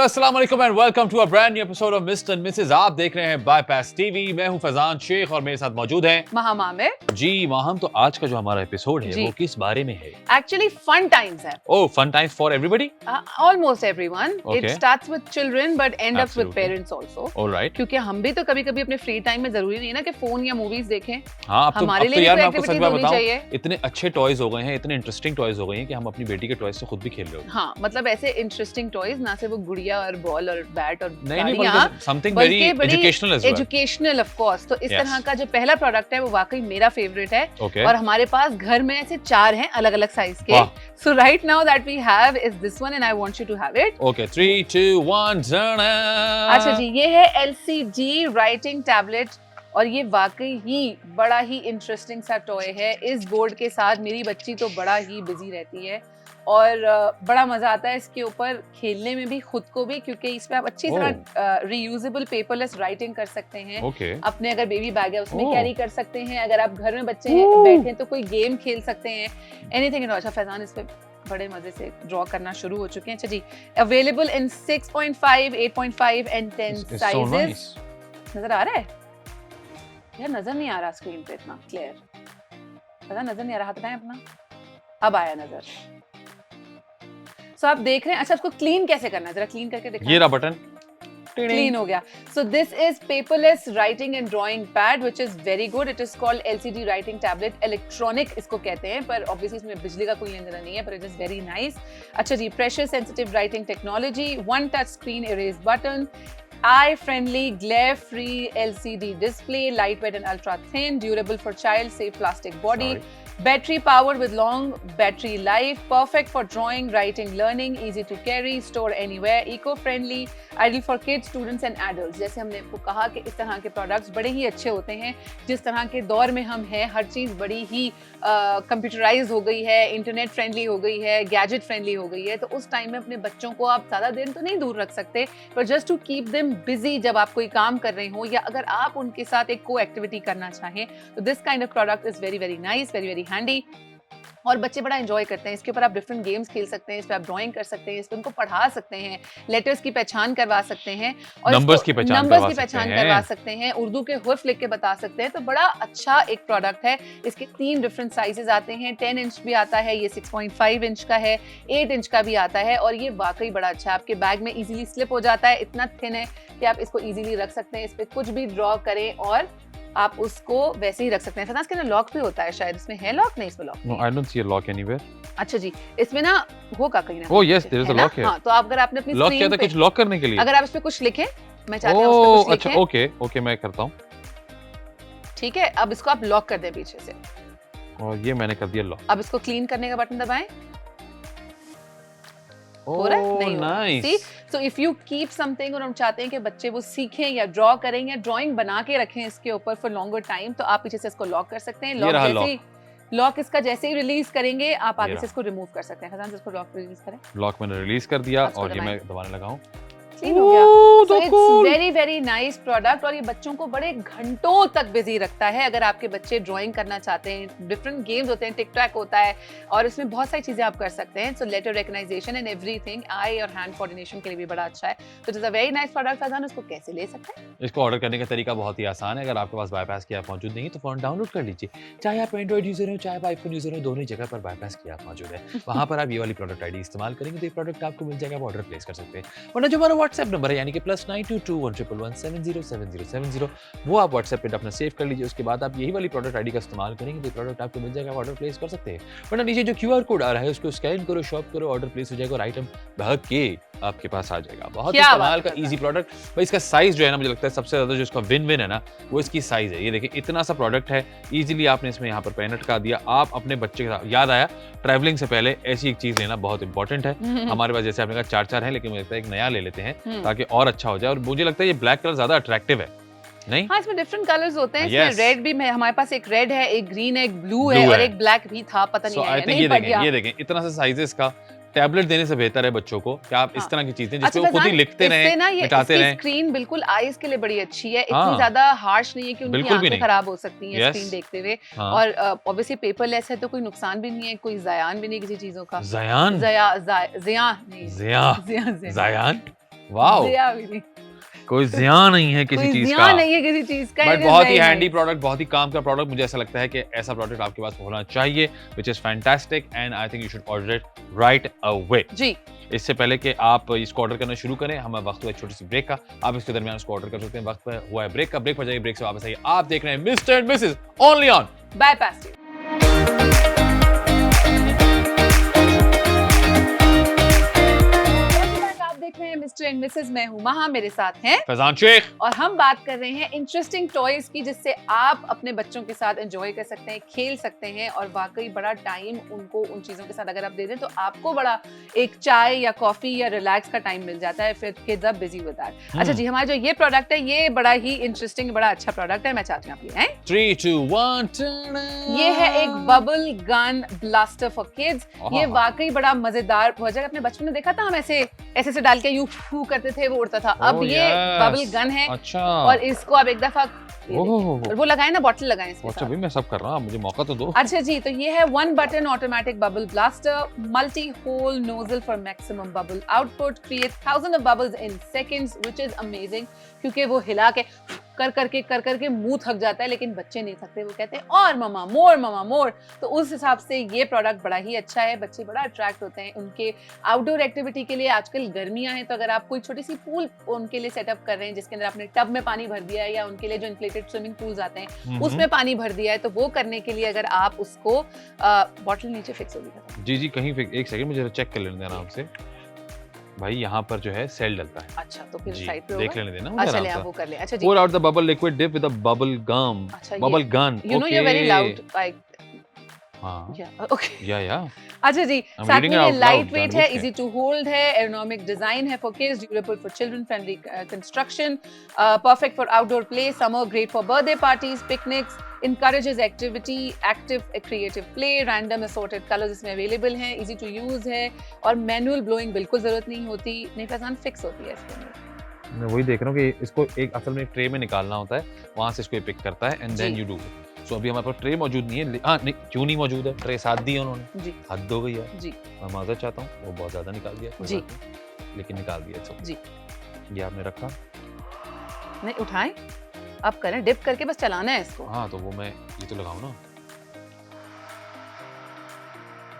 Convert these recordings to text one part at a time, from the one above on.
Hello अस्सलाम वालेकुम and welcome to a brand new episode of mister and missus. आप देख रहे हैं बाईपास टीवी। मैं हूं फैजान शेख और मेरे साथ मौजूद हैं माहम आमिर। जी माहम। तो आज का जो हमारा एपिसोड है वो किस बारे में है? एक्चुअली फन टाइम्स है। Oh, fun times for everybody? Almost everyone. It Okay. Starts with children but end up with Absolutely. Parents also. Alright. क्योंकि हम भी तो कभी-कभी अपने फ्री टाइम में जरूरी नहीं है ना कि फोन या मूवीज देखें। हाँ, अब हमारे तो लिए यार भी मैं आपको सच एक्टिविटीज बात होनी बताऊं, चाहिए। इतने अच्छे टॉयज हो गए हैं, इतने इंटरेस्टिंग टॉयज हो गए हैं कि हम अपनी बेटी के टॉयज से खुद भी खेल रहे हो। हाँ, मतलब ऐसे इंटरेस्टिंग टॉयज, ना सिर्फ वो गुड़िया और बॉल और बैट और नहीं गाड़ियाँ, something very educational as well. Educational of course. तो इस Yes. तरह का जो पहला प्रोडक्ट है वो वाकई मेरा फेवरेट है। Okay. और हमारे पास घर में ऐसे 4 हैं अलग-अलग साइज के। वाह। So right now that we have is this one and I want you to have it. Okay, 3 2 1 जाना। अच्छा जी, ये है LCD राइटिंग टैबलेट और ये वाकई ही बड़ा ही इंटरेस्टिंग सा टॉय है। इस बोर्ड के साथ मेरी बच्ची तो बड़ा ही बिजी रहती है और बड़ा मजा आता है इसके ऊपर खेलने में भी, खुद को भी, क्योंकि इसमें आप अच्छी तरह रीयूजेबल पेपरलेस राइटिंग कर सकते हैं। Okay. अपने अगर बेबी बैग है उसमें Oh. कैरी कर सकते हैं। अगर आप घर में बच्चे हैं बैठे हैं तो कोई गेम खेल सकते हैं। एनीथिंग। अच्छा, फैजान इस पे बड़े मजे से ड्रॉ करना शुरू हो चुके हैं। अच्छा जी, अवेलेबल इन 6.5, 8.5 एंड 10 साइजेस। नजर आ रहा है यार? नजर नहीं आ रहा स्क्रीन पे इतना क्लियर। पता नजर नहीं आ रहा, हाथ बताएं अपना। अब आया नजर। सो आप देख रहे हैं। अच्छा, इसको क्लीन कैसे करना है, जरा क्लीन करके दिखाएं। ये रहा बटन, क्लीन हो गया। So this is paperless writing and drawing pad which is very good. It is called LCD writing tablet. Electronic इसको कहते हैं, पर ऑब्वियसली इसमें बिजली का कोई लेना देना नहीं है, पर इट इज वेरी नाइस। अच्छा जी, pressure sensitive writing technology, one touch screen erase button, eye friendly glare free LCD display, lightweight and ultra thin, durable for child safe plastic body. Sorry. Battery powered with long battery life, perfect for drawing, writing, learning, easy to carry, store anywhere, eco-friendly, ideal for kids, students and adults. जैसे हमने आपको कहा कि इस तरह के products बड़े ही अच्छे होते हैं। जिस तरह के दौर में हम हैं, हर चीज़ बड़ी ही कंप्यूटराइज हो गई है, इंटरनेट फ्रेंडली हो गई है, गैजेट फ्रेंडली हो गई है। तो उस टाइम में अपने बच्चों को आप ज़्यादा देर तो नहीं दूर रख सकते, पर just to keep them busy, जब आप कोई काम कर रहे हो या अगर आप उनके साथ एक को एक्टिविटी करना चाहें, तो this kind of product is very very nice, very very handy. और बच्चे बड़ा एंजॉय करते हैं। इसके ऊपर आप डिफरेंट गेम्स खेल सकते हैं, इस पे आप ड्राइंग कर सकते हैं, इस पे उनको पढ़ा सकते हैं, लेटर्स की पहचान करवा सकते हैं और नंबर्स की पहचान करवा सकते हैं, उर्दू के हुर्फ लिख के बता सकते हैं। तो बड़ा अच्छा एक प्रोडक्ट है। इसके 3 डिफरेंट साइजेस आते हैं। 10 इंच भी आता है, ये 6.5 इंच का है, 8 इंच का भी आता है और ये वाकई बड़ा अच्छा है। आपके बैग में इजीली स्लिप हो जाता है, इतना थिन है कि आप इसको इजीली रख सकते हैं। इस पे कुछ भी ड्रॉ करें और आप उसको वैसे ही रख सकते हैं। फैजान, इसके ना लॉक भी होता है शायद। इसमें है लॉक? नहीं, इसमें lock No, I don't see a lock anywhere. अच्छा जी, इसमें ना होगा कहीं ना। Oh yes, there is a lock here. हाँ, तो आप अगर आपने अपनी लॉक किया था स्क्रीन कुछ लॉक करने के लिए? अगर आप इस पे कुछ लिखें, मैं चाहती हूँ उस पे ओह कुछ अच्छा, लिखें। ओके ओके, मैं करता हूँ। ठीक है, अब इसको आप लॉक कर दें पीछे से। और ये मैंने कर दिया लॉक। अब इसको क्लीन करने का बटन दबाएं। हो रहा है? नहीं हो रहा। See? Nice. So if you keep something और हम चाहते हैं कि बच्चे वो सीखें या ड्रॉ करें या ड्राइंग बना के रखें इसके ऊपर फॉर लॉन्गर टाइम, तो आप पीछे से इसको लॉक कर सकते हैं। ये रहा लॉक इसका जैसे ही रिलीज करेंगे, आप आगे ये से इसको रिमूव कर सकते हैं। फैजान, इसको लॉक रिलीज करें। लॉक मैंने रिलीज कर दिया अब इसको और ये दबाएं। मैं दबाने लगा हूँ। क्लीन हो गया। ओह, So so it's cool. very very nice product और ये बच्चों को बड़े घंटों तक बिजी रखता है। अगर आपके बच्चे ड्राइंग करना चाहते हैं, डिफरेंट गेम्स होते हैं, टिक टैक होता है और इसमें बहुत सारी चीजें आप कर सकते हैं। सो लेटर रिकग्नाइजेशन एंड एवरीथिंग, आई और हैंड कोऑर्डिनेशन के लिए भी बड़ा अच्छा है। तो it is a very nice product. Faizan, उसको कैसे ले सकते हैं? इसको ऑर्डर करने का तरीका बहुत ही आसान है। अगर आपके पास बाईपास की ऐप मौजूद नहीं है तो फोन डाउनलोड कर लीजिए। चाहे आप एंड्रॉइड यूजर हो, चाहे आप आईफोन यूजर हो, दोनों ही जगह पर बाईपास की ऐप मौजूद है। वहां पर आप ये वाली प्रोडक्ट आईडी इस्तेमाल करेंगे तो ये प्रोडक्ट आपको मिल जाएगा, आप ऑर्डर प्लेस कर सकते हैं। वरना जो हमारा व्हाट्सएप नंबर है यानी कि +922111707070, वो आप व्हाट्सएप पे अपना सेव कर लीजिए। उसके बाद आप यही वाली प्रोडक्ट आईडी का इस्तेमाल करेंगे तो ये प्रोडक्ट आपको मिल जाएगा, आप ऑर्डर प्लेस कर सकते हैं। वरना नीचे जो QR कोड आ रहा है उसको स्कैन करो, शॉप करो, ऑर्डर प्लेस हो जाएगा और आइटम भाग के आपके पास आ जाएगा। बहुत ही क्या कमाल बात का कर रहा इजी प्रोडक्ट। भाई इसका साइज जो है ना, मुझे लगता है सबसे ज्यादा जो इसका विन विन है ना, वो इसकी साइज है। ये देखिए इतना सा प्रोडक्ट है, इजीली आपने इसमें यहाँ पर पेन अटका दिया। आप अपने बच्चे के साथ, याद आया ट्रैवलिंग से पहले ऐसी एक चीज लेना बहुत इंपॉर्टेंट है। हमारे पास जैसे आपने कहा 4 है, लेकिन मुझे लगता है एक नया ले लेते हैं ताकि और अच्छा हो जाए। और मुझे लगता है ये ब्लैक कलर ज्यादा अट्रैक्टिव है, नहीं? हाँ, इसमें डिफरेंट कलर्स होते हैं। Yes. इसमें रेड भी है, हमारे पास एक रेड है, एक ग्रीन है, एक ब्लू है और एक ब्लैक भी था, पता नहीं है ये देखें, ये देखें इतना सा साइजेस का टैबलेट देने से बेहतर है बच्चों को कि आप इस तरह की चीजें जिसपे वो खुद ही लिखते रहें, मिटाते रहें। स्क्रीन बिल्कुल आईज के लिए बड़ी अच्छी है, इतनी ज्यादा हार्श नहीं है कि उनकी आंखें खराब हो सकती हैं स्क्रीन देखते हुए। और ऑब्वियसली पेपरलेस है तो कोई नुकसान भी नहीं है, कोई ज़यान भी नहीं किसी चीजों का। ज़यान? ज़यान नहीं। ज़यान? वाओ, ज़िया भी नहीं, कोई ज़िया नहीं है किसी कोई चीज़ ज़िया का। नहीं है किसी चीज़ का। बट It is बहुत ही very हैंडी nice. प्रोडक्ट, बहुत ही काम का प्रोडक्ट। मुझे ऐसा लगता है कि ऐसा प्रोडक्ट आपके पास होना चाहिए, which is fantastic and I think you should order it right away. जी, इससे पहले कि आप इसको ऑर्डर करना शुरू करें, हमें वक्त हुआ एक छोटी सी ब्रेक का। आप इसके दरमियान उसको ऑर्डर कर सकते हैं। वक्त हुआ है ब्रेक का। ब्रेक पर जाइए, ब्रेक से वापस आइए। आप देख रहे हैं mister and missus only on bypass you. आप देख रहे हैं मिस्टर एंड मिसेस, मैं हूं महा, मेरे साथ हैं फैजान शेख। और हम बात कर रहे हैं इंटरेस्टिंग टॉयज की, जिससे आप अपने बच्चों के साथ एंजॉय कर सकते हैं, खेल सकते हैं और वाकई बड़ा टाइम उनको उन चीजों के साथ अगर आप दे दें तो आपको बड़ा एक चाय या कॉफी या रिलैक्स का टाइम मिल जाता है। फिर kids are busy with that. अच्छा जी, हमारा जो ये प्रोडक्ट है ये बड़ा ही इंटरेस्टिंग, बड़ा अच्छा प्रोडक्ट है। मैं चाहती हूँ आप ये हैं। 3, 2, 1 ये है एक bubble gun blaster for kids. ये आहा। वाकई बड़ा मजेदार प्रोजेक्ट। अपने बचपन में देखा था हम ऐसे ऐसे से डाल के यूं फू करते थे, वो उड़ता था। अब Oh, ये yes. बबल गन है अच्छा। और इसको आप एक दफा ये ओह, देखिए, और वो लगाए ना, बॉटल लगाए इसके अच्छा साथ। भाई, मैं सब कर रहा हूँ, मुझे मौका तो दो। अच्छा जी, तो ये है 1 button automatic bubble blaster, multi hole nozzle for maximum bubble output, create thousand of bubbles in seconds, which is amazing. क्योंकि वो हिला के कर करके मुंह थक जाता है, लेकिन बच्चे नहीं थकते। वो कहते हैं और ममा मोर। तो उस हिसाब से ये प्रोडक्ट बड़ा ही अच्छा है। बच्चे बड़ा अट्रैक्ट होते हैं उनके आउटडोर एक्टिविटी के लिए। आजकल गर्मियां हैं, तो अगर आप कोई छोटी सी पूल उनके लिए सेटअप कर रहे हैं जिसके अंदर आपने टब में पानी भर दिया है, या उनके लिए जो इन्फ्लेटेड स्विमिंग पूल्स आते हैं उसमें पानी भर दिया है, तो वो करने के लिए अगर आप उसको बॉटल नीचे फिक्स होगी। जी कहीं एक सेकंड मुझे चेक कर लेने देना आपसे भाई। यहाँ पर जो है सेल डलता है। अच्छा, तो फिर जी, साइड पे देख होगा। लेने देना मुझे अच्छा, आराम ले से। आप वो कर ले। अच्छा जी, Pour out the bubble liquid dip with a bubble gum. अच्छा Bubble gun. you know you're very Okay. loud. Like, हाँ, yeah, okay. या अच्छा जी, I'm साथ reading में it ये out लाइट loud, वेट है, जानबूझ के। इजी टू होल्ड है, एरोनॉमिक डिजाइन है for kids, durable for children, friendly construction, perfect for outdoor play, summer great for birthday parties, picnics, encourages activity, active creative play, random assorted colors इसमें available हैं, easy to use है और manual blowing बिल्कुल जरूरत नहीं होती। नहीं Faizan, fix होती है इसके अंदर। मैं वही देख रहा हूँ कि इसको एक असल में ट्रे में निकालना होता है, वहाँ से इसको पिक करता है एंड देन जी। You do. सो अभी हमारे पास ट्रे मौजूद नहीं है। हाँ नहीं, क्यों नहीं मौजूद है? ट्रे साथ दी है उन्होंने, जी हद हो गई है। जी मैं माजरत चाहता हूँ, वो बहुत ज्यादा निकाल दिया, कोई जी। बात नहीं, लेकिन निकाल दिया सब। जी। ये आपने रखा। नहीं उठाएं, अब करें, डिप करके बस चलाना है इसको। हाँ तो वो मैं ये तो लगाऊं ना।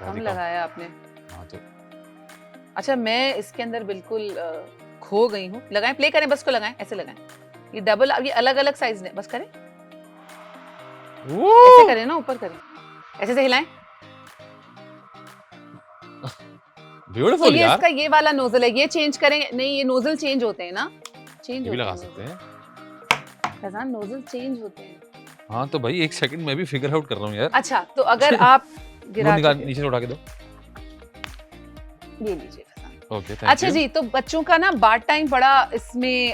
बहुत कम ही लगाया आपने। हाँ तो अच्छा, मैं इसके अंदर बिल्कुल खो गई हूँ। लगाएं, प्ले करें, बस को लगाएं, ऐसे लगाएं। ये डबल, ये अलग अलग साइज ने, बस करें, ऐसे करें ना, ऊपर करें, ऐसे से हिलाएं। तो ब्यूटीफुल ये यार। इसका ये वाला नोजल है, ये चेंज करें। नहीं, ये नोजल चेंज होते हैं ना, चेंज ये भी होते लगा हैं सकते हैं। फैजान, नोजल चेंज होते हैं। हाँ तो भाई एक सेकंड मैं भी फिगर आउट कर रहा हूँ यार। अच्छा, तो अगर आप वो गिरा निकाल, चुके- नीचे से उठा के दो। ये लीजिए फैजान। ओके, थैंक अच्छा यू। जी, तो बच्चों का ना बाथ टाइम बड़ा इसमें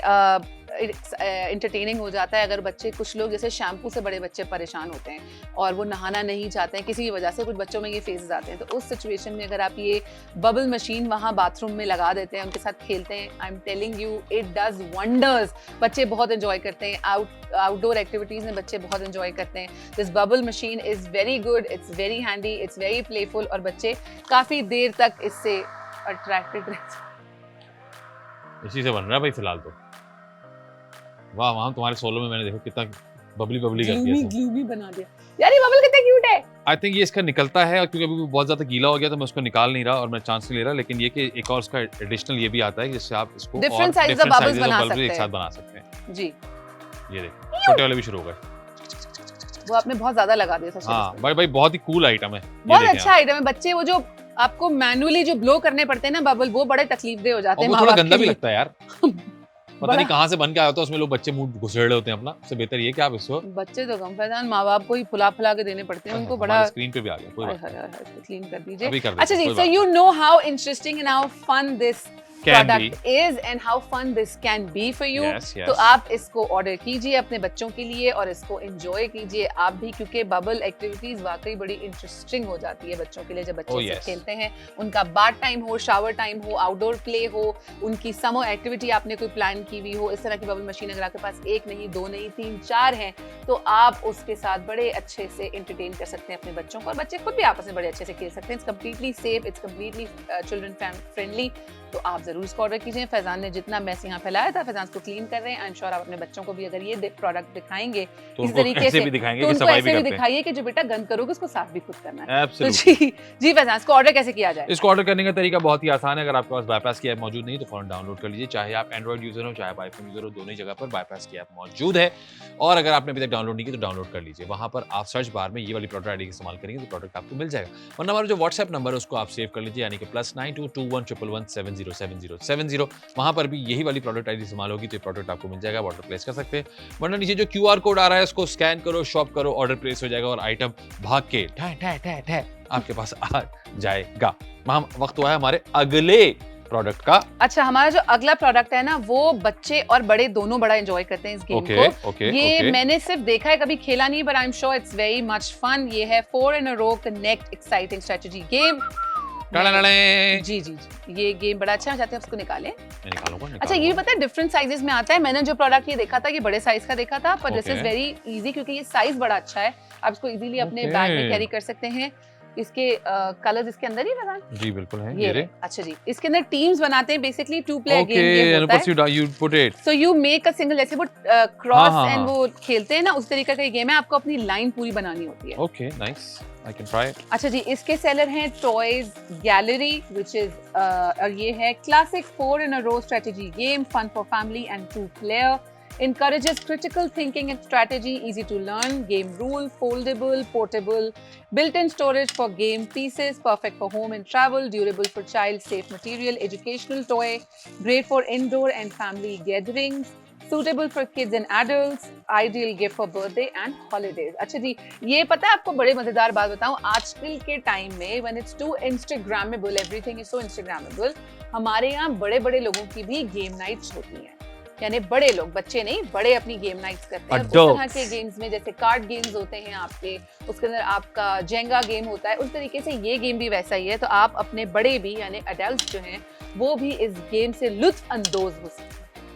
इंटरटेनिंग हो जाता है। अगर बच्चे, कुछ लोग जैसे शैम्पू से बड़े बच्चे परेशान होते हैं और वो नहाना नहीं चाहते हैं किसी भी वजह से, कुछ बच्चों में ये फेजेस आते हैं, तो उस सिचुएशन में अगर आप ये बबल मशीन वहाँ बाथरूम में लगा देते हैं, उनके साथ खेलते हैं, I am telling you it does wonders. बच्चे बहुत एंजॉय करते हैं, आउटडोर एक्टिविटीज में बच्चे बहुत एंजॉय करते हैं। This bubble machine is very good, it's very handy, it's very playful और बच्चे काफी देर तक इससे अट्रैक्टेड रहते हैं। इसी से बन रहा है भाई फिलहाल तो। वाह, वहाँ तुम्हारे सोलो में मैंने देखो कितना बबली कर दिया ग्लूमी सब। ग्लूमी बना दिया यार। ये बबल कितना क्यूट है। आई थिंक ये इसका निकलता है, और क्योंकि अभी वो बहुत ज्यादा गीला हो गया तो मैं उसको निकाल नहीं रहा और मैं चांस नहीं ले रहा। लेकिन ये कि एक और उसका एडिशनल ये भी आता है जिससे आप इसको Different और sizes of different bubbles sizes of बना bubbles सकते एक हैं। साथ बना सकते हैं। जी, ये देखो, छोटे वाले भी शुरू हो गए। वो आपने बहुत ज्यादा लगा दिया था। हाँ भाई बहुत ही कूल आइटम है। ये बहुत देखें अच्छा आप। आइटम है। बच्चे वो जो आपको मैनुअली जो ब्लो करने पड़ते हैं ना बबल, वो बड़े तकलीफदेह हो जाते और हैं वो माँ थोड़ा बाप गंदा के भी लिए। लगता है यार। पता बड़ा- नहीं कहाँ से बन के आया होता है, उसमें लोग बच्चे मुंह घुसेड़ रहे होते हैं अपना। उससे बेहतर ये कि आप इसको बच्चे तो कम फैजान, माँ बाप को ही फुला के देने पड़ते हैं उनको। बड़ा स्क्रीन पे भी आ गया, कोई बात नहीं, क्लीन कर दीजिए। अभी कर देते अच्छा हैं, जी, कोई सो बात you know how interesting and how fun this Can product is and how fun this can be for you. Yes, yes. तो आप इसको ऑर्डर कीजिए अपने बच्चों के लिए और इसको एंजॉय कीजिए आप भी, क्योंकि बबल एक्टिविटीज वाकई बड़ी इंटरेस्टिंग हो जाती है बच्चों के लिए जब बच्चे Oh, इससे yes. खेलते हैं। उनका बाथ टाइम हो, शावर टाइम हो, आउटडोर प्ले हो, उनकी समर एक्टिविटी आपने कोई प्लान की हुई हो, इस तरह की बबल मशीन अगर आपके पास एक नहीं, दो नहीं, 3, 4 हैं, तो आप उसके साथ बड़े अच्छे से एंटरटेन कर सकते हैं अपने बच्चों को और बच्चे खुद भी आपस में बड़े अच्छे से खेल सकते हैं। It's completely safe, it's completely children friendly. तो आप जरूर इसको ऑर्डर कीजिए। फैजान ने जितना मैस यहाँ फैलाया था, फैजान को क्लीन कर रहे हैं। आई एम श्योर आप अपने बच्चों को भी अगर ये प्रोडक्ट दिखाएंगे तो इस उनको तरीके ऐसे से, भी दिखाएंगे तो कि उनको सफाई ऐसे भी भी करते हैं। दिखाइए कि जो बेटा गंद करोगे उसको साफ भी खुद करना है। तो Absolutely. जी फैजान, इसको ऑर्डर कैसे किया जाए? इसको ऑर्डर करने का तरीका बहुत ही आसान है। अगर आपके पास बाईपास की ऐप मौजूद नहीं तो फौरन डाउनलोड कर लीजिए। चाहे आप एंड्रॉइड यूजर हो चाहे आप आईफोन यूजर हो, दोनों ही जगह पर बाईपास की ऐप मौजूद है। और अगर आपने अभी तक डाउनलोड नहीं की तो डाउनलोड कर लीजिए। वहां पर आप सर्च बार में ये वाली प्रोडक्ट आईडी इस्तेमाल करेंगे तो प्रोडक्ट आपको मिल जाएगा। वरना हमारा जो व्हाट्सएप नंबर है उसको आप सेव कर लीजिए, यानी कि +922111707070। वहां पर भी यही वाली प्रोडक्ट आईडी इस्तेमाल होगी तो ये प्रोडक्ट आपको मिल जाएगा, ऑर्डर प्लेस कर सकते हैं। वरना नीचे जो QR कोड आ रहा है उसको स्कैन करो, शॉप करो, ऑर्डर प्लेस हो जाएगा और आइटम भाग के ठै ठै ठै ठै आपके पास आ जाएगा। वक्त हुआ है हमारे अगले प्रोडक्ट का। अच्छा, हमारा जो अगला प्रोडक्ट है ना, वो बच्चे और बड़े दोनों बड़ा एंजॉय करते हैं इस गेम को। ये मैंने सिर्फ देखा है, कभी खेला नहीं, but I am sure it's very much fun. ये है 4 in a row connect exciting strategy game. जी, ये गेम बड़ा अच्छा है, चाहते हैं उसको निकालें। अच्छा, ये भी पता है डिफरेंट साइजेस में आता है। मैंने जो प्रोडक्ट ये देखा था, ये बड़े साइज का देखा था, पर दिस इज वेरी इजी क्योंकि ये साइज बड़ा अच्छा है। आप इसको इजीली अपने बैग में कैरी कर सकते हैं। इसके कलर्स इसके अंदर ही लगा। जी बिल्कुल है ये रे। अच्छा जी, इसके अंदर टीम्स बनाते हैं, बेसिकली 2 player गेम ये होता है। you put it. So you make a single, जैसे वो क्रॉस एंड वो खेलते हैं ना, उस तरीके का ये गेम है। आपको अपनी लाइन पूरी बनानी होती है। Okay, nice. I can try it. अच्छा जी, इसके सेलर हैं टॉयज गैलरी, व्हिच इज और ये है classic 4 in a row strategy game, fun for family and 2 player. Encourages critical thinking and strategy, easy to learn, game rule, foldable, portable, built-in storage for game pieces, perfect for home and travel, durable for child, safe material, educational toy, great for indoor and family gatherings, suitable for kids and adults, ideal gift for birthday and holidays. अच्छा जी, ये पता है आपको बड़े मजेदार बात बताऊं, आजकल के टाइम में when it's too Instagrammable, everything is so Instagrammable, हमारे यहाँ बड़े बड़े लोगों की भी गेम नाइट्स होती हैं। यानी बड़े लोग, बच्चे नहीं, बड़े अपनी गेम नाइट्स करते हैं। उस तरह के गेम्स में जैसे कार्ड गेम्स होते हैं आपके, उसके अंदर आपका जेंगा गेम होता है, उस तरीके से ये गेम भी वैसा ही है। तो आप अपने बड़े भी यानी अडल्ट्स जो हैं वो भी इस गेम से लुत्फ अंदोज हो सकते हैं।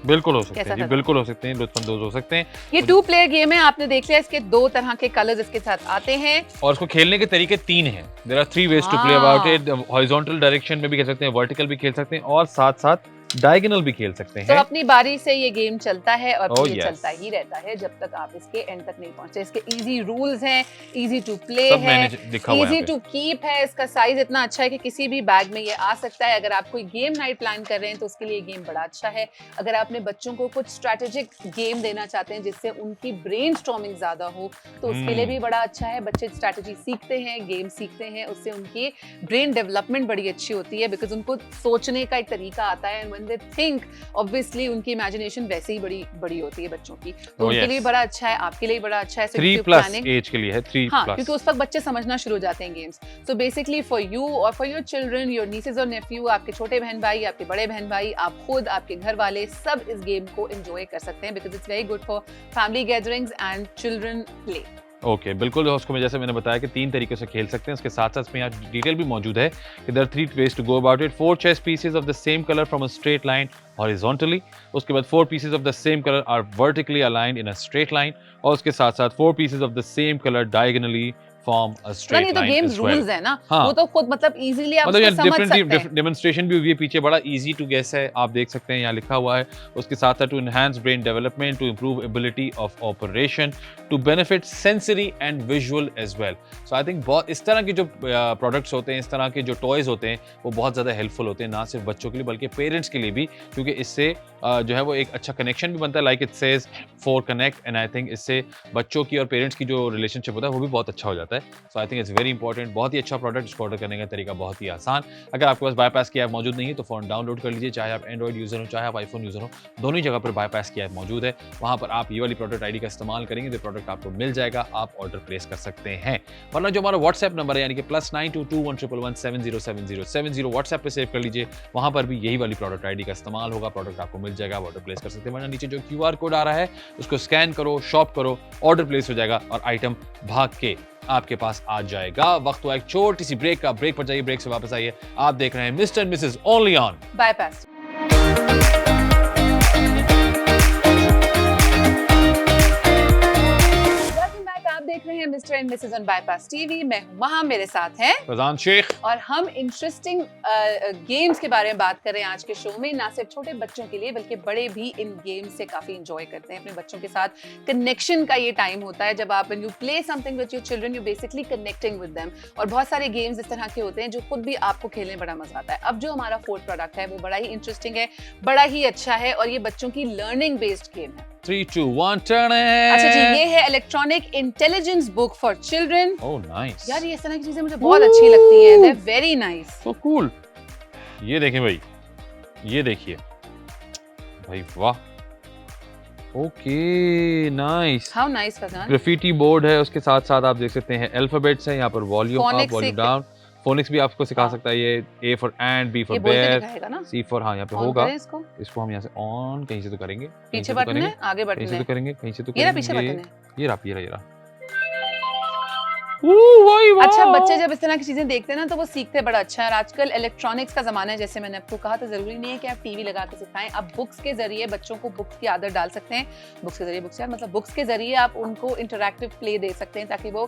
बिल्कुल हो सकते हैं जी, बिल्कुल हो सकते हैं, लुत्फानंदोज हो सकते हैं। ये 2 player गेम है, आपने देख लिया। इसके 2 तरह के कलर्स इसके साथ आते हैं और इसको खेलने के तरीके 3 हैं। There are 3 ways to play about it. Horizontal direction में भी खेल सकते हैं, वर्टिकल भी खेल सकते हैं और साथ-साथ डायगोनल भी खेल सकते हैं। तो अपनी बारी से ये गेम चलता है और Oh, ये yes. चलता ही रहता है जब तक आप इसके एंड तक नहीं पहुंचते। इसके इजी रूल्स हैं, इजी टू प्ले सब है, मैंने लिखा हुआ है इजी यहाँ पे। टू कीप है। इसका साइज इतना अच्छा है कि किसी भी बैग में ये आ सकता है। अगर आप कोई गेम नाइट प्लान कर रहे हैं तो उसके लिए गेम बड़ा अच्छा है। अगर आप अपने बच्चों को कुछ स्ट्रेटेजिक गेम देना चाहते हैं जिससे उनकी ब्रेनस्टॉर्मिंग ज्यादा हो तो उसके लिए भी बड़ा अच्छा है। बच्चे स्ट्रेटेजी सीखते हैं, गेम सीखते हैं, उससे उनकी ब्रेन डेवलपमेंट बड़ी अच्छी होती है, बिकॉज उनको सोचने का एक तरीका आता है। And when they think, obviously उनकी इमेजिनेशन वैसे ही बड़ी होती है बच्चों की। तो उनके लिए बड़ा अच्छा है, आपके लिए बड़ा अच्छा है। 3+ एज के लिए है, 3+। हाँ, क्योंकि उस वक्त बच्चे समझना शुरू हो जाते हैं games. So basically for you और for your children, your nieces और नेफ्यू, आपके छोटे बहन भाई, आपके बड़े बहन भाई, आप खुद, आपके घर वाले, सब इस गेम को एंजॉय कर सकते हैं, because it's very good for family gatherings and children play. Okay, बिल्कुल। उसको मैं जैसे मैंने बताया कि 3 तरीके से खेल सकते हैं। उसके साथ साथ में यहाँ डिटेल भी मौजूद है कि there are 3 ways to go about it. 4 chess pieces of the same color from a straight line horizontally. उसके बाद 4 pieces of the same color are vertically aligned in a straight line. और उसके साथ साथ 4 pieces of the same color diagonally form a straight line. तो games as well. Rules है ना, हाँ. वो तो खुद मतलब इजीली आप मतलब उसको समझ सकते हैं। डेमोन्स्ट्रेशन भी हुई है पीछे, बड़ा इजी टू गेस है, आप देख सकते हैं यहाँ लिखा हुआ है। उसके साथ साथ to enhance brain development, to improve ability of operation, to benefit sensory and visual as well. So I think बहुत इस तरह के जो प्रोडक्ट्स होते हैं, इस तरह के जो टॉयज होते हैं वो बहुत ज़्यादा हेल्पफुल होते हैं, ना सिर्फ बच्चों के लिए बल्कि पेरेंट्स के लिए भी, क्योंकि इससे जो है वो एक अच्छा कनेक्शन भी बनता है, like it says for connect. And I think इससे बच्चों की और पेरेंट्स की जो रिलेशनशिप होता है वो भी बहुत अच्छा हो जाता है। So I think it's very important, बहुत ही अच्छा प्रोडक्ट। इसको ऑर्डर करने का तरीका बहुत ही आसान। अगर आपके पास बाईपास की ऐप मौजूद नहीं है तो फ़ोन डाउनलोड कर लीजिए, चाहे आप एंड्रॉइड यूजर हो चाहे आप आईफोन यूजर हो, दोनों ही जगह पर बाईपास की ऐप मौजूद है। वहाँ पर आप ये वाली प्रोडक्ट आईडी का इस्तेमाल करेंगे तो प्रोडक्ट आपको मिल जाएगा, आप ऑर्डर प्लेस कर सकते हैं। वरना जो हमारा व्हाट्सएप नंबर है यानी कि +922111707070 व्हाट्सएप पे सेव कर लीजिए, वहाँ पर भी यही वाली प्रोडक्ट आईडी का इस्तेमाल होगा, प्रोडक्ट आपको मिल जाएगा, ऑर्डर प्लेस कर सकते हैं। वरना नीचे जो QR कोड आ रहा है उसको स्कैन करो, शॉप करो, ऑर्डर प्लेस हो जाएगा और आइटम भाग के आपके पास आ जाएगा। वक्त हुआ एक छोटी सी ब्रेक का, ब्रेक पर जाइए, ब्रेक से वापस आइए। आप देख रहे हैं mister and missus only on bypass. आप देख रहे हैं mister and missus on bypass TV. मैं हूं वहां, मेरे साथ हैं फैजान शेख। और हम इंटरेस्टिंग गेम्स के बारे में बात कर रहे हैं आज के शो में। ना सिर्फ छोटे बच्चों के लिए बल्कि बड़े भी इन गेम्स से काफी एंजॉय करते हैं। अपने बच्चों के साथ कनेक्शन का ये टाइम होता है जब आप when you play something with your children you basically connecting with them. और बहुत सारे गेम्स इस तरह के होते हैं जो खुद भी आपको खेलने में बड़ा मजा आता है। अब जो हमारा फोर्थ प्रोडक्ट है वो बड़ा ही इंटरेस्टिंग है, बड़ा ही अच्छा है और ये बच्चों की लर्निंग बेस्ड गेम है। 3, 2, 1 turn it। अच्छा जी, ये है electronic intelligence book for children. Oh nice यार ये इस तरह की चीजें मुझे बहुत अच्छी लगती हैं। They're very nice। So cool. ये देखें भाई, ये देखिए भाई, वाह। Okay nice. How nice Farhan. Graffiti board है, उसके साथ साथ आप देख सकते हैं अल्फाबेट्स हैं यहाँ पर, वॉल्यूम अप Phonics वॉल्यूम एक- डाउन। फोनिक्स भी आपको सिखा हाँ। सकता है ये। A for and, B for ये बोल के बेयर, दिखाएगा ना? C फॉर, हाँ यहाँ पे ऑन होगा। करें इसको। इसको हम यहाँ से ऑन कहीं से तो करेंगे, कहीं पीछे से तो बटन करेंगे, है, आगे कहीं बटन से है। तो करेंगे, कहीं से तो ये रहा करेंगे। पीछे बटन है। ये रहा, ये रहा, ये रहा। वाह, वाह। अच्छा, बच्चे जब इस तरह की चीजें देखते हैं ना तो वो सीखते बड़ा अच्छा है। और आजकल इलेक्ट्रॉनिक्स का जमाना है, जैसे मैंने आपको कहा, तो जरूरी नहीं है कि आप टीवी लगा के सिखाएं। आप बुक्स के जरिए बच्चों को बुक्स की आदत डाल सकते हैं। बुक्स के जरिए, बुक्स यार मतलब बुक्स के जरिए आप उनको इंटरैक्टिव प्ले दे सकते हैं ताकि वो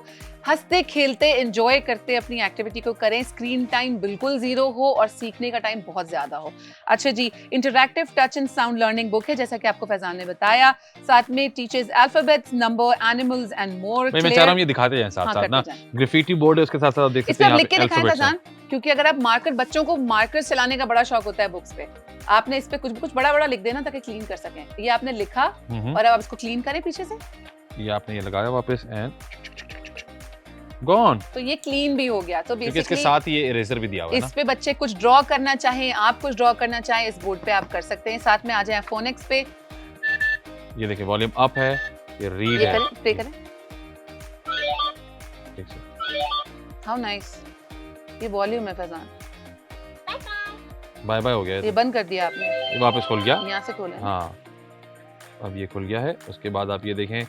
हंसते खेलते एंजॉय करते अपनी एक्टिविटी को करें। स्क्रीन टाइम बिल्कुल 0 हो और सीखने का टाइम बहुत ज्यादा हो। अच्छा जी, interactive touch and sound learning book है, जैसा कि आपको फैजान ने बताया। साथ में teachers alphabets, number, animals and more. मैं चाह रहा हूँ ये दिखाते जाएं साथ साथ ना। ग्राफिटी बोर्ड है, उसके साथ साथ आप देख इस सकते पे हैं आप यहाँ लिख के पे दिखाएं अल्फाबेट्स हैं। फैजान, क्योंकि अगर आप मार्कर, बच्चों को मार्कर चलाने का बड़ा शौक होता है बुक्स पे, आपने इस पे कुछ कुछ बड़ा बड़ा लिख देना ताकि क्लीन कर सकें। ये आपने लिखा और अब आप इसको क्लीन करें पीछे से, ये आपने ये लगाया वापस एंड गॉन। तो ये क्लीन भी हो गया। तो क्योंकि इसके बेसिकली साथ ही ये इरेजर भी दिया हुआ है ना। इस पे बच्चे कुछ ड्रॉ करना चाहें, आप कुछ ड्रॉ करना चाहें, इस बोर्ड पे आप कर सकते हैं। साथ में आ जाए फोनिक्स पे, ये देखिए वॉल्यूम अप है, ये रीड ये है। करें, प्ले करें। ठीक से। How nice. ये वॉल्यूम है फैजान। बाय बाय हो गया ये ये बंद कर दिया आपने, ये वापस खुल गया। यहाँ से खोलें। हाँ, अब ये खुल गया है। उसके बाद आप ये देखें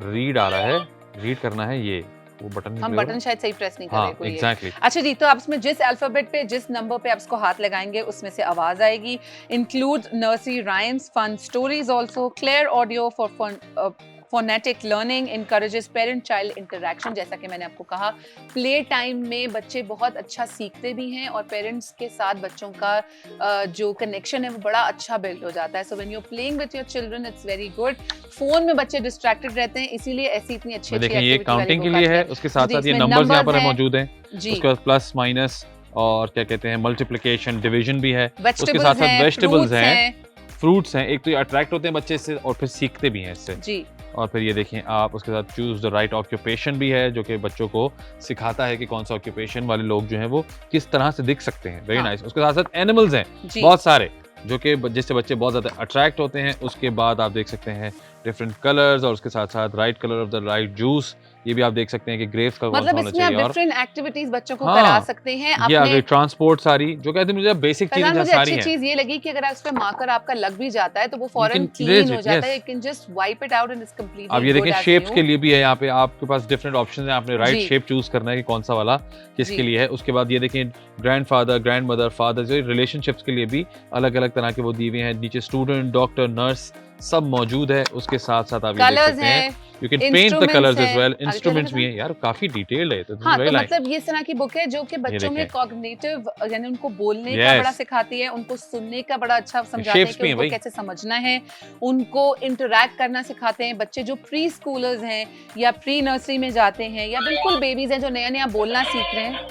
रीड आ रहा है, रीड करना है ये वो बटन। हम बटन शायद सही प्रेस नहीं कर हाँ रहे कोई। एग्जैक्टली। अच्छा जी, तो आप इसमें जिस अल्फाबेट पे, जिस नंबर पे आप इसको हाथ लगाएंगे उसमें से आवाज आएगी। Include nursery rhymes, fun stories also, clear audio for fun, phonetic learning, encourages parent child interaction. जैसा कि मैंने आपको कहा, प्ले टाइम में बच्चे बहुत अच्छा सीखते भी हैं और पेरेंट्स के साथ बच्चों का जो कनेक्शन है वो बड़ा अच्छा बिल्ड हो जाता है। So when you are playing with your children it's very good. Phone में बच्चे डिस्ट्रैक्टेड रहते हैं, इसीलिए ऐसी इतनी अच्छी देखिए ये काउंटिंग के लिए है, उसके साथ साथ ये इसमें नंबर्स यहाँ पर numbers मौजूद हैं। जी, उसके बाद प्लस माइनस और क्या कहते हैं मल्टीप्लिकेशन, डिवीजन भी है। उसके वेजिटेबल्स साथ साथ हैं, वेजिटेबल्स fruits हैं, फ्रूट्स हैं। एक तो ये अट्रैक्ट होते हैं बच्चे इससे और फिर सीखते भी हैं इससे। जी। और फिर ये देखें आप, उसके साथ चूज द राइट ऑक्यूपेशन भी है जो कि बच्चों को सिखाता है कि कौन सा ऑक्यूपेशन वाले लोग जो हैं वो किस तरह से दिख सकते हैं। वेरी हाँ। नाइस। उसके साथ साथ एनिमल्स हैं जी। बहुत सारे जो कि जिससे बच्चे बहुत ज्यादा अट्रैक्ट होते हैं। उसके बाद आप देख सकते हैं डिफरेंट कलर्स और उसके साथ साथ right colour of the right juice. ये भी आप देख सकते हैं कि ग्रेप्स का कौन सा मतलब होना इसमें आप चाहिए। और डिफरेंट एक्टिविटीज बच्चों को हाँ, करा सकते हैं। ये आ अपने गई ट्रांसपोर्ट सारी, जो कहते हैं मुझे बेसिक चीजें फैजान, जहाँ मुझे सारी अच्छी हैं। चीज ये लगी कि अगर उस पे मार्कर आपका लग भी जाता है तो वो फौरन can क्लीन erase हो it, जाता है। yes. You can just wipe it out and it's completely अब ये देखें शेप्स के लिए भी है यहाँ पे आपके पास डिफरेंट ऑप्शन है। आपने राइट जी। शेप चूज करना है कि कौन सा वाला किसके जी। लिए है। उसके बाद ये देखें ग्रैंडफादर, ग्रैंडमदर, फादर, जो रिलेशनशिप्स के लिए भी अलग अलग तरह के वो दिए हुए हैं। नीचे स्टूडेंट, डॉक्टर, नर्स सब मौजूद है। उसके साथ साथ आप ये देख कलर्स सकते हैं, हैं, you can paint the instruments colours as हैं। वेल। आगे इंस्ट्रूमेंट्स चलें भी हैं यार, काफी डिटेल्ड है तो हाँ, वेरी तो नाइस। मतलब ये इस तरह की बुक है जो कि बच्चों में देखें। कॉग्निटिव, यानी उनको बोलने का Yes. बड़ा सिखाती है, उनको सुनने का बड़ा अच्छा समझाते हैं shapes कि भी हैं उनको भाई। कैसे समझना है, उनको इंटरैक्ट करना सिखाते हैं। बच्चे जो प्री स्कूलर्स हैं या प्री नर्सरी में जाते हैं या बिल्कुल बेबीज हैं जो नया नया बोलना सीख रहे हैं,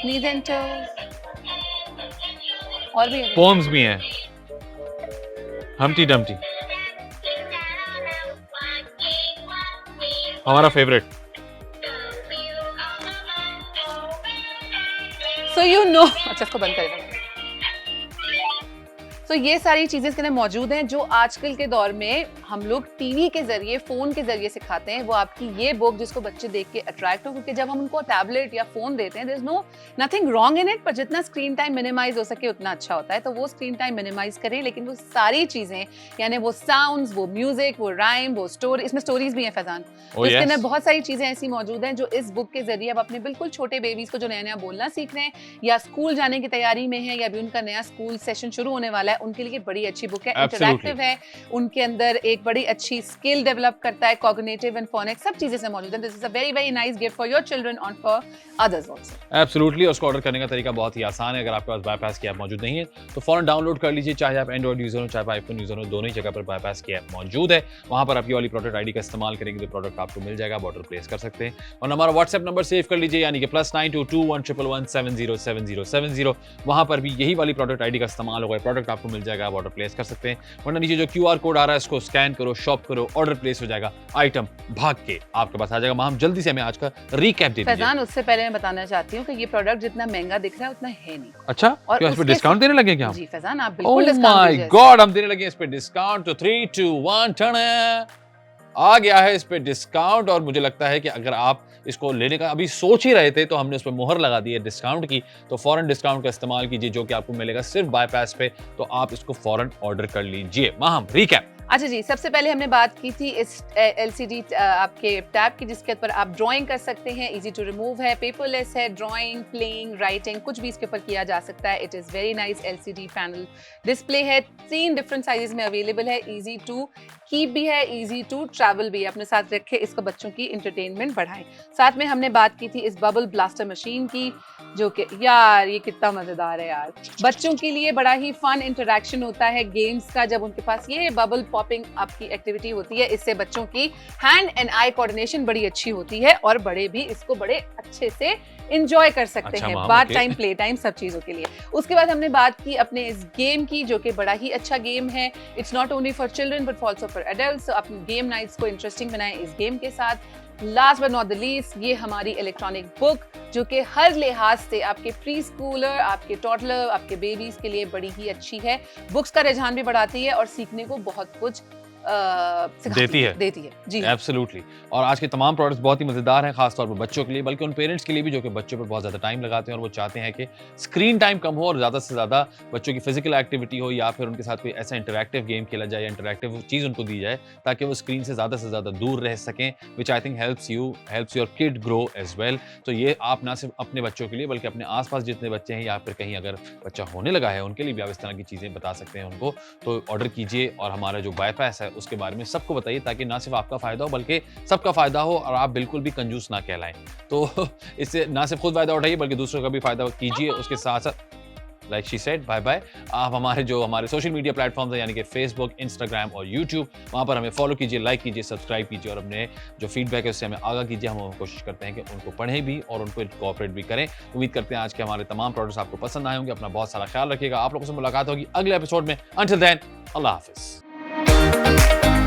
knees and toes, और भी है। पोम्स भी हैं, हम्टी डम्टी हमारा फेवरेट। सो यू नो, अच्छा इसको बंद करेगा। तो ये सारी चीजें इसके अंदर मौजूद हैं जो आजकल के दौर में हम लोग टीवी के जरिए, फोन के जरिए सिखाते हैं। वो आपकी ये बुक जिसको बच्चे देख के अट्रैक्ट हो, क्योंकि जब हम उनको टैबलेट या फोन देते हैं, there is no nothing wrong in it, पर जितना स्क्रीन टाइम मिनिमाइज हो सके उतना अच्छा होता है। तो वो स्क्रीन टाइम मिनिमाइज करें, लेकिन वो सारी चीजें, यानी वो साउंड्स, वो म्यूजिक, वो राइम, वो स्टोरी, इसमें स्टोरीज भी हैं फैजान। तो इसके अंदर बहुत सारी चीजें ऐसी मौजूद हैं जो इस बुक के जरिए अब अपने बिल्कुल छोटे बेबीज को जो नया नया बोलना सीख रहे हैं या स्कूल जाने की तैयारी में है या अभी उनका नया स्कूल सेशन शुरू होने वाला है, उनके लिए बड़ी अच्छी बुक है। इंटरैक्टिव है, उनके अंदर एक बड़ी अच्छी स्किल डेवलप करता है, कॉग्निटिव एंड फोनिक्स सब चीजें से मौजूद है। This is a very very nice gift for your children और फॉर अदर्स आल्सो। एब्सोल्युटली, उसको ऑर्डर करने का तरीका बहुत ही आसान है। अगर आपके पास बाईपास की ऐप मौजूद नहीं है तो फौरन डाउनलोड कर लीजिए, चाहे आप एंड्रॉइड यूजर हो चाहे आईफोन यूजर हो, दोनों ही जगह पर बाईपास की ऐप मौजूद है। वहां पर आप ये वाली प्रोडक्ट आईडी का इस्तेमाल करेंगे तो प्रोडक्ट आपको मिल जाएगा, आप ऑर्डर प्लेस कर सकते हैं। और हमारा व्हाट्सएप नंबर सेव कर लीजिए, यानी कि +922111707070। वहां पर भी यही वाली प्रोडक्ट आईडी का इस्तेमाल होगा, प्रोडक्ट आपको मिल जाएगा, आप ऑर्डर प्लेस कर सकते हैं। वरना नीचे जो QR कोड आ रहा है इसको स्कैन करो, शॉप करो, ऑर्डर प्लेस हो जाएगा, आइटम भाग के आपके पास आ जाएगा। हम जल्दी से हमें आज का रिकैप दे दीजिए। फैजान, उससे पहले मैं बताना चाहती हूँ कि ये प्रोडक्ट जितना महंगा दिख रहा है उतना है नहीं। अच्छा, और क्यों इस पे उसके डिस्काउंट देने लगे क्या? जी फैजान, आप ओह बिल्कुल डिस्काउंट माय दीजिए। गॉड, हम देने लगे इस पे डिस्काउंट। तो 3 2 1 टन आ गया है इस पे डिस्काउंट। और मुझे लगता है कि अगर आप इसको लेने का अभी सोच ही रहे थे तो हमने उस पर मोहर लगा दी है डिस्काउंट की, तो फौरन डिस्काउंट का इस्तेमाल कीजिए जो कि आपको मिलेगा सिर्फ बाईपास पे। तो आप इसको फौरन ऑर्डर कर लीजिए। माहम, रिकैप। अच्छा जी, सबसे पहले हमने बात की थी इस LCD आपके टैब की, जिसके ऊपर आप ड्राइंग कर सकते हैं, इजी टू रिमूव है, पेपरलेस है, ड्राइंग, प्लेइंग, राइटिंग कुछ भी इसके ऊपर किया जा सकता है। It is very nice LCD panel display है, 3 डिफरेंट साइजेस में अवेलेबल है, इजी टू कीप भी है, इजी टू ट्रैवल भी है। अपने साथ रखे, इसको बच्चों की इंटरटेनमेंट बढ़ाएं। साथ में हमने बात की थी इस बबल ब्लास्टर मशीन की, जो कि यार ये कितना मजेदार है यार, बच्चों के लिए बड़ा ही फन इंटरेक्शन होता है गेम्स का जब उनके पास ये बबल पॉपिंग आपकी एक्टिविटी होती है। इससे बच्चों की हैंड एंड आई कोऑर्डिनेशन बड़ी अच्छी होती है और बड़े भी इसको बड़े अच्छे से एंजॉय कर सकते हैं, बाथ टाइम, प्ले टाइम, सब चीजों के लिए। उसके बाद हमने बात की अपने इस गेम की, जो कि बड़ा ही अच्छा गेम है। It's not only for children but also for adults. अपनी गेम नाइट्स को इंटरेस्टिंग बनाएं इस गेम के साथ। Last but not the least, ये हमारी इलेक्ट्रॉनिक बुक, जो कि हर लिहाज से आपके प्री स्कूलर, आपके टॉडलर, आपके बेबीज के लिए बड़ी ही अच्छी है। बुक्स का रुझान भी बढ़ाती है और सीखने को बहुत कुछ देती है जी। एब्सोल्युटली। और आज के तमाम प्रोडक्ट्स बहुत ही मजेदार हैं, खासतौर पर बच्चों के लिए, बल्कि उन पेरेंट्स के लिए भी जो कि बच्चों पर बहुत ज्यादा टाइम लगाते हैं और वो चाहते हैं कि स्क्रीन टाइम कम हो और ज्यादा से ज्यादा बच्चों की फिजिकल एक्टिविटी हो, या फिर उनके साथ कोई ऐसा इंटरैक्टिव गेम खेला जाए या इंटरैक्टिव चीज उनको दी जाए ताकि वो स्क्रीन से ज्यादा दूर रह सकें, which I think helps your kid grow as well. तो ये आप ना सिर्फ अपने बच्चों के लिए बल्कि अपने आसपास जितने बच्चे हैं या फिर कहीं अगर बच्चा होने लगा है उनके लिए भी आप इस तरह की चीजें बता सकते हैं उनको। तो ऑर्डर कीजिए और हमारा जो बाईपास है उसके बारे में सबको बताइए, ताकि ना सिर्फ आपका फायदा हो बल्कि सबका फायदा हो और आप बिल्कुल भी कंजूस ना कहलाएं। तो इससे ना सिर्फ खुद फायदा उठाइए बल्कि दूसरों का भी फायदा कीजिए। उसके साथ साथ like she said, bye bye. आप हमारे सोशल मीडिया प्लेटफॉर्म्स हैं, यानी कि फेसबुक, इंस्टाग्राम और यूट्यूब, वहाँ पर हमें फॉलो कीजिए, लाइक कीजिए, सब्सक्राइब कीजिए और अपने जो फीडबैक है उससे हमें आगाह कीजिए। हम कोशिश करते हैं कि उनको पढ़ें भी और उनको कोऑपरेट भी करें। उम्मीद करते हैं आज के हमारे तमाम प्रोडक्ट्स आपको पसंद आए होंगे। अपना बहुत सारा ख्याल रखिएगा। आप लोगों से मुलाकात होगी अगले एपिसोड में। अंटिल देन, अल्लाह हाफिज़।